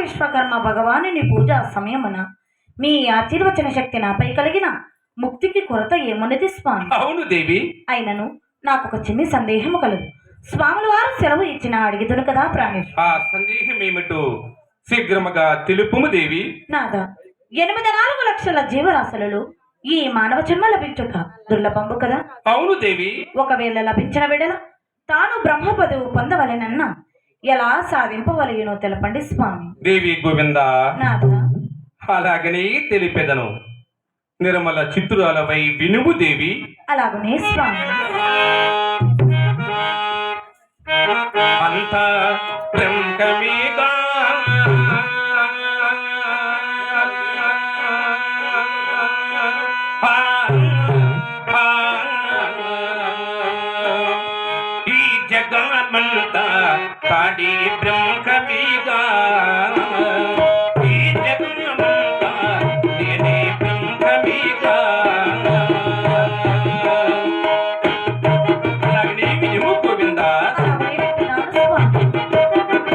విశ్వకర్మ భగవానుని పూజ సమయమున మీ ఆశీర్వచన శక్తి నాపై కలిగిన ముక్తికి కొరత ఏమున్నది స్వామి? అవును దేవి. అయినను నాకు ఒక చిన్న సందేహము కలదు. స్వాముల వారు సెలవు ఇచ్చిన అడిగిదును కదా ప్రాణేశ్వర. ఆ సందేహం ఏమిటో శీఘ్రముగా తెలుపుము దేవి. నాదా 84 లక్షల జీవరాశులలో ఈ మానవ జన్మ లభించుట దుర్లభంబు కదా. అవును దేవి. ఒకవేళ లభించిన వెడల తాను బ్రహ్మ పదవి పొందవలెనన్న ఎలా సాధింపవలయునో తెలపండి స్వామి. దేవి గోవింద నాదా అలాగనే తెలిపెదను. నిర్మల చిత్రాలపై వినుము దేవి. అలాగనే స్వామి. అంత బ్రహ్మమేగా ఈ జగమంతా కాడి బ్రహ్మమేగా ఈ జగమంతా నేనే బ్రహ్మమేగా. అలాగనే వినుము గోవిందా. అలాగనే వింటున్నాను స్వామి. అలాగనే వింటున్నాను స్వామి.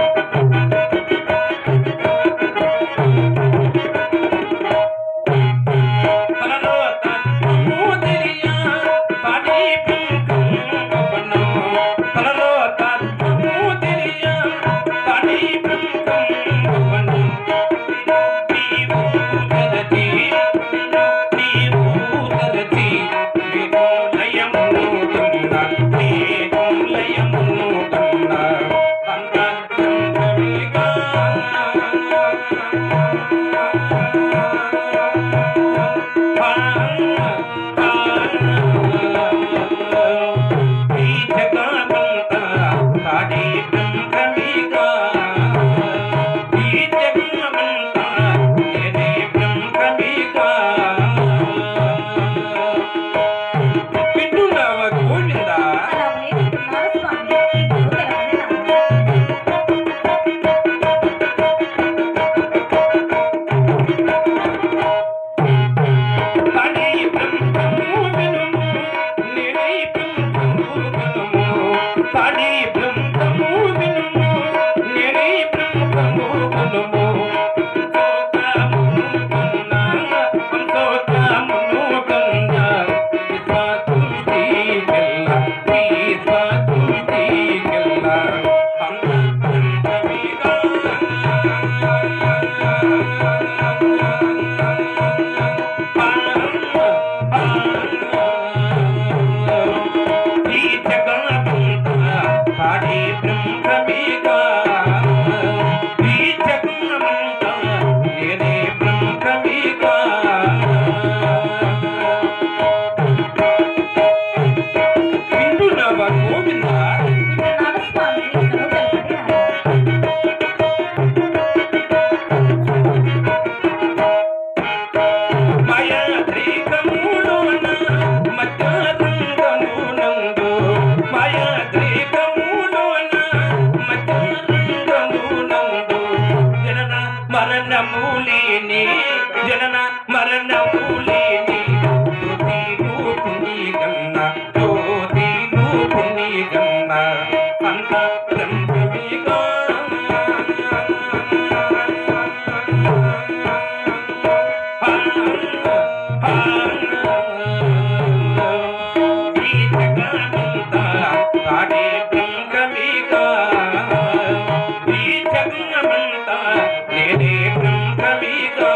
ఇప్పుడు తెలపండి నాదా. వింటున్నాను స్వామి. ఇప్పుడు తెలపండి నాదా. మరణమూలేని జనన మరణమూలేని జ్యోతి గన్న జ్యోతి గన్న అంత బ్రహ్మమేగా ఈ జగమంతా కాడే బ్రహ్మమేగా ఈ జగమంతా నేనే బ్రహ్మమేగా.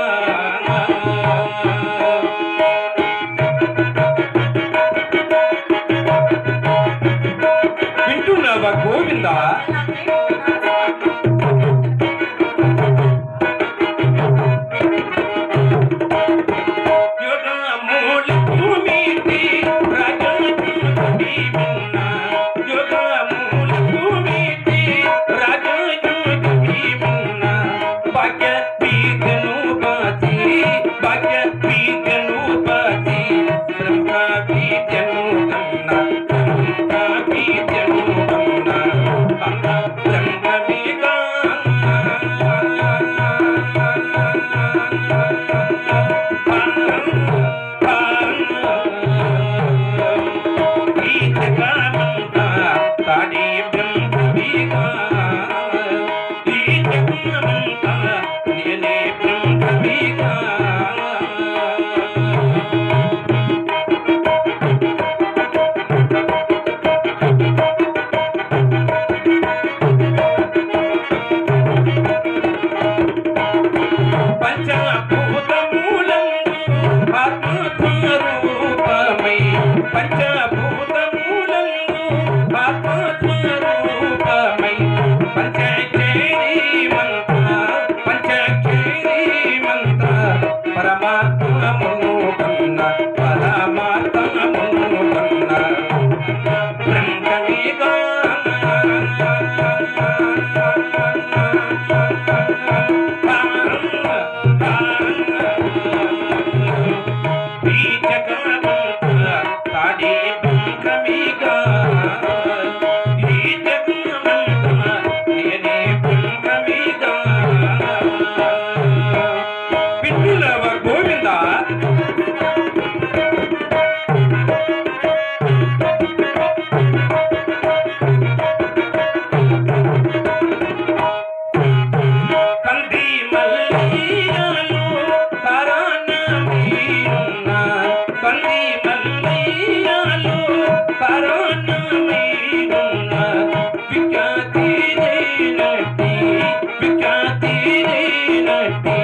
విఠులవ గోవింద కంది మల్లయ్యలో కరాన మీరున్న కంది మల్లయ్యలో కరాన మీరున్న విఖ్యాతి నటి విఖ్యాతి నటి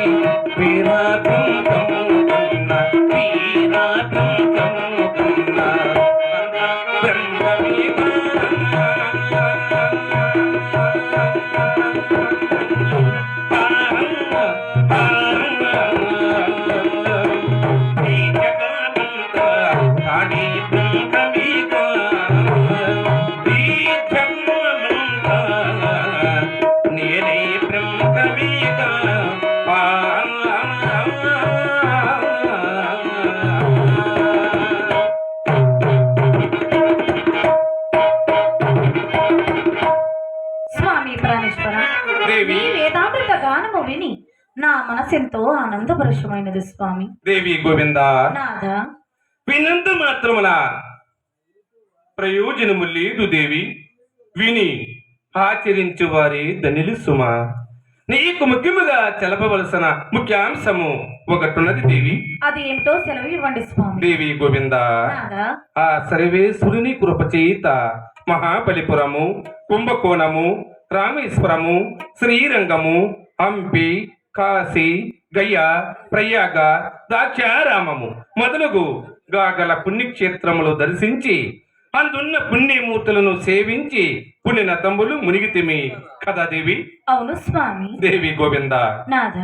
వీరాటం కమ్ముకున్న వీరాటం కమ్ముకున్న స్వామి ప్రాణేశ్వర, దేవి. ఈ వేదామృత గానము విని నా మనసెంతో ఆనందపరుషమైనది స్వామి. దేవి గోవింద నాథ, వినంత మాత్రమున ప్రయోజనము లేదు దేవి, విని ఆచరించు వారి ధనిలు సుమ. నీకు ముఖ్యముగా తెలపవలసిన ముఖ్యాంశము ఒకటున్నది దేవి. అది ఏమిటో సెలవు ఇవ్వండి స్వామి. దేవి గోవింద నాథ, ఆ సర్వేశ్వరుని కృపచేత మహాబలిపురము, కుంభకోణము, రామేశ్వరము, శ్రీరంగము, హంపి, కాశీ, గయ, ప్రయాగ, దాక్షారామము మొదలగు గాగల పుణ్యక్షేత్రములు దర్శించి అందున్న పుణ్యమూర్తులను సేవించి పుణ్యనతములు మునిగితిమి కదా దేవి. అవును స్వామి. దేవి గోవింద నాథ,